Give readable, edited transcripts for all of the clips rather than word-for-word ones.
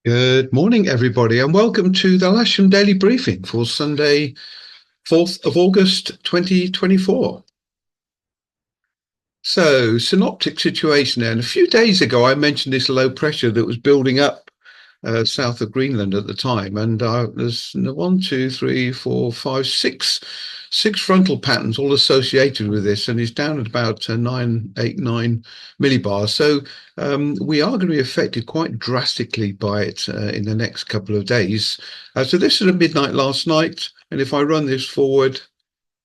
Good morning, everybody, and welcome to the Lasham Daily Briefing for Sunday, 4th of August, 2024. So, synoptic situation there. And a few days ago, I mentioned this low pressure that was building up south of Greenland at the time. And there's one, two, three, four, five, six frontal patterns all associated with this. And it's down at about 9 millibars. So we are going to be affected quite drastically by it in the next couple of days. So this is at midnight last night. And if I run this forward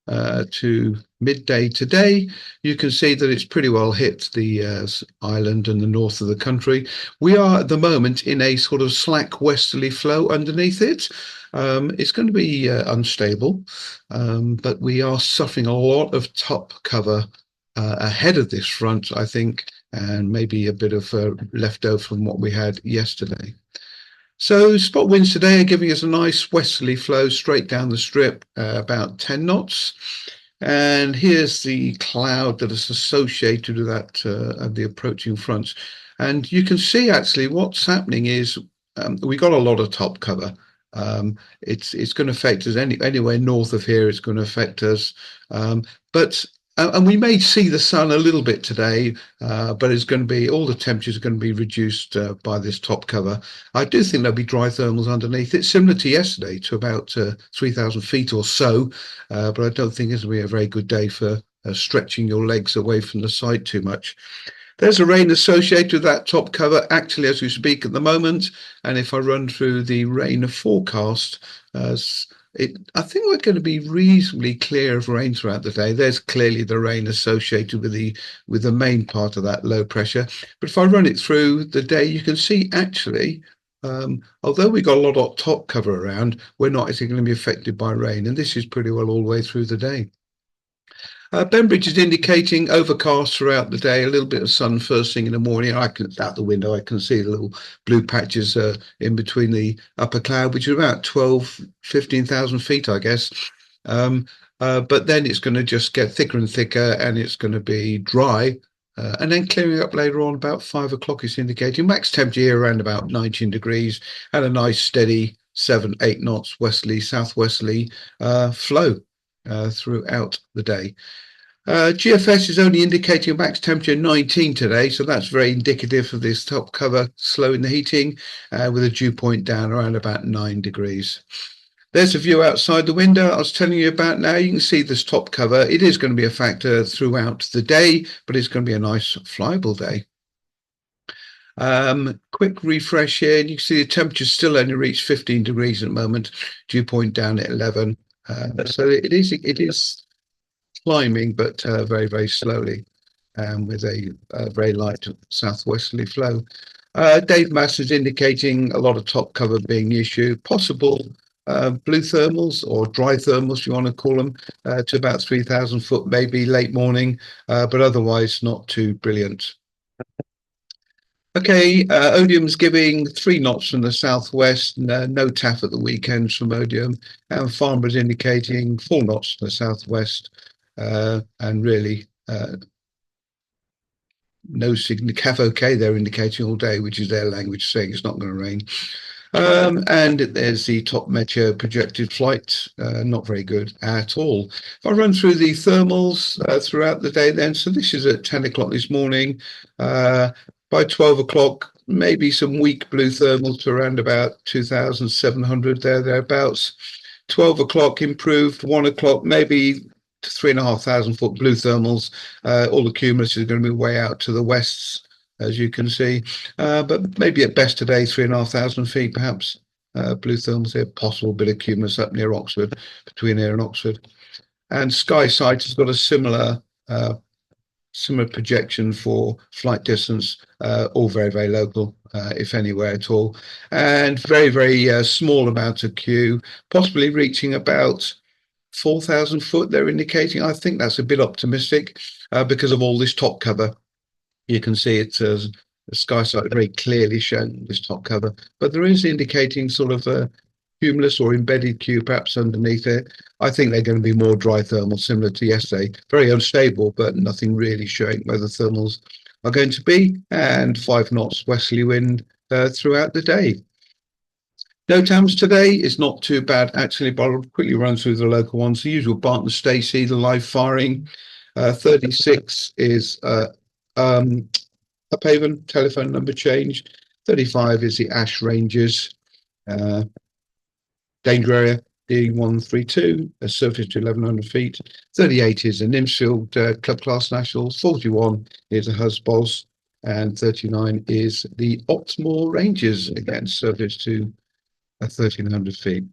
to midday today, you can see that it's pretty well hit the island and the north of the country. We are at the moment in a sort of slack westerly flow underneath it. It's going to be unstable, but we are suffering a lot of top cover ahead of this front, I think, and maybe a bit of leftover from what we had yesterday. So spot winds today are giving us a nice westerly flow straight down the strip, about 10 knots. And here's the cloud that is associated with that of the approaching fronts. And you can see actually what's happening is we got a lot of top cover. It's going to affect us anywhere north of here. It's going to affect us, but and we may see the sun a little bit today, but it's going to be all the temperatures are going to be reduced by this top cover. I do think there'll be dry thermals underneath it, similar to yesterday, to about 3,000 feet or so. But I don't think this will be a very good day for stretching your legs away from the site too much. There's a rain associated with that top cover actually as we speak at the moment. And if I run through the rain forecast, I think we're going to be reasonably clear of rain throughout the day. There's clearly the rain associated with the main part of that low pressure. But if I run it through the day, you can see actually, although we got a lot of top cover around, we're not actually going to be affected by rain. And this is pretty well all the way through the day. Bembridge is indicating overcast throughout the day, a little bit of sun first thing in the morning. Out the window, I can see the little blue patches in between the upper cloud, which is about 15,000 feet, I guess. But then it's going to just get thicker and thicker, and it's going to be dry. And then clearing up later on, about 5 o'clock, it's indicating max temperature here around about 19 degrees and a nice steady 7-8 knots westerly, southwesterly flow throughout the day. GFS is only indicating a max temperature 19 today, so that's very indicative of this top cover slowing the heating with a dew point down around about 9 degrees. There's a view outside the window I was telling you about now. You can see this top cover. It is going to be a factor throughout the day, but it's going to be a nice flyable day. Quick refresh here. You can see the temperature still only reached 15 degrees at the moment, dew point down at 11. So it is climbing, but very, very slowly, with a very light southwesterly flow. Dave Mass is indicating a lot of top cover being the issue, possible blue thermals or dry thermals, if you want to call them, to about 3,000 foot, maybe late morning, but otherwise not too brilliant. Okay, Odium's giving 3 knots from the southwest, no taff at the weekends from Odium, and Farnborough's indicating 4 knots from the southwest, and really no signal. CAF OK, they're indicating all day, which is their language saying it's not going to rain. And there's the top meteo projected flight, not very good at all. If I run through the thermals throughout the day then, so this is at 10 o'clock this morning. By 12 o'clock, maybe some weak blue thermals to around about 2,700 thereabouts. 12 o'clock improved, 1 o'clock maybe 3,500 foot blue thermals. All the cumulus is going to be way out to the west, as you can see, but maybe at best today 3,500 feet perhaps. Blue thermals here, possible bit of cumulus up near Oxford, between here and Oxford. And Skysight has got a similar projection for flight distance, all very, very local, if anywhere at all, and very, very small amount of Q, possibly reaching about 4,000 foot, they're indicating. I think that's a bit optimistic because of all this top cover. You can see it as the Skysight very clearly shown this top cover, but there is indicating sort of a cumulus or embedded Q perhaps underneath it. I think they're going to be more dry thermal, similar to yesterday. Very unstable, but nothing really showing where the thermals are going to be, and 5 knots westerly wind throughout the day. NOTAMs today is not too bad, actually, but I'll quickly run through the local ones. The usual Barton Stacey, the live firing. 36 is Uphaven, telephone number change. 35 is the Ash Rangers. Danger area D132, a surface to 1100 feet. 38 is the Nimsfield Club Class Nationals. 41 is the Husbos. And 39 is the Oxmoor Rangers, again, surface to 1300 feet.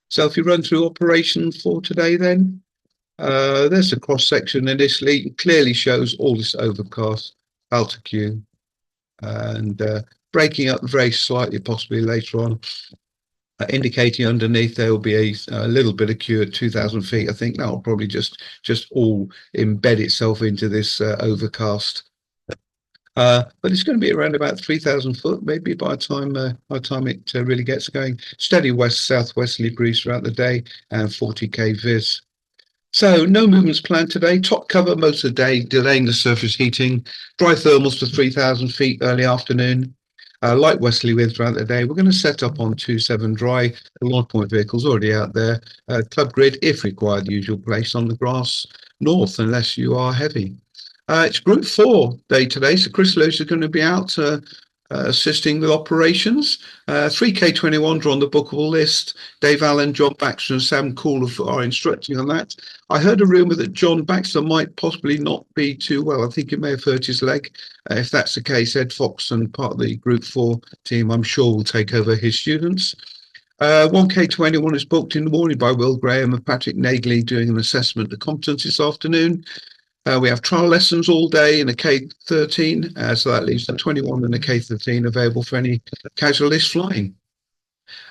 So if you run through operations for today, then there's a cross section initially. It clearly shows all this overcast altitude and breaking up very slightly, possibly later on, indicating underneath there will be a little bit of queue at 2,000 feet. I think that will probably just all embed itself into this overcast. But it's going to be around about 3,000 foot, maybe by the time it really gets going. Steady west southwesterly breeze throughout the day and 40k vis. So no movements planned today. Top cover most of the day, delaying the surface heating. Dry thermals to 3,000 feet early afternoon. Light westerly wind throughout the day. We're going to set up on 2-7 dry. The launch point vehicle's already out there. Club grid, if required, the usual place on the grass north, unless you are heavy. It's Group 4 day today, so Chris Lewis is going to be out assisting with operations. 3K21 are on the bookable list. Dave Allen, John Baxter and Sam Cool are instructing on that. I heard a rumour that John Baxter might possibly not be too well. I think he may have hurt his leg. If that's the case, Ed Fox and part of the Group 4 team, I'm sure, will take over his students. 1K21 is booked in the morning by Will Graham and Patrick Nagley doing an assessment of competence this afternoon. We have trial lessons all day in a K13, so that leaves the 21 and a K13 available for any casualist flying.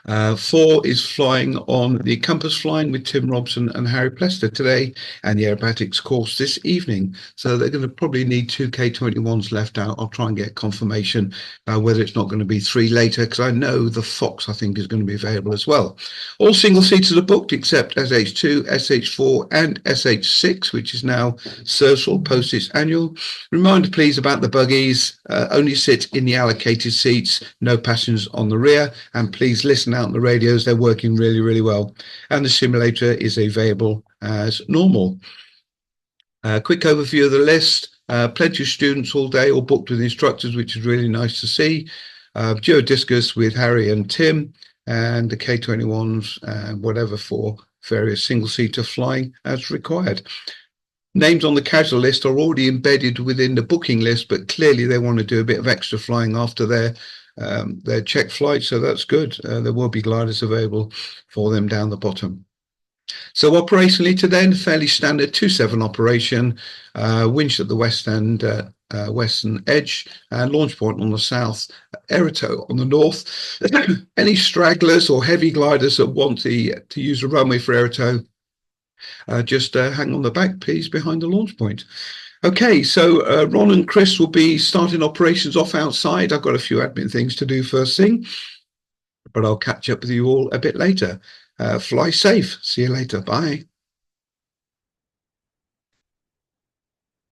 4 is flying on the Compass Flying with Tim Robson and Harry Plester today, and the aerobatics course this evening. So they're going to probably need 2 K21s left out. I'll try and get confirmation whether it's not going to be 3 later, because I know the Fox, I think, is going to be available as well. All single seaters are booked except SH2, SH4 and SH6, which is now Cersal post its annual. Reminder please about the buggies, only sit in the allocated seats, no passengers on the rear, and please listen out on the radios, they're working really, really well. And the simulator is available as normal. Quick overview of the list. Plenty of students all day, all booked with instructors, which is really nice to see. Geodiscus with Harry and Tim, and the K21s and whatever for various single-seater flying as required. Names on the casual list are already embedded within the booking list, but clearly they want to do a bit of extra flying after their check flight, so that's good. There will be gliders available for them down the bottom. So operationally today, fairly standard 2-7 operation, winch at the western edge, and launch point on the south, Erito on the north. Any stragglers or heavy gliders that want to use the runway for Erito, just hang on the back, please, behind the launch point. Okay, so Ron and Chris will be starting operations off outside. I've got a few admin things to do first thing, but I'll catch up with you all a bit later. Fly safe. See you later. Bye.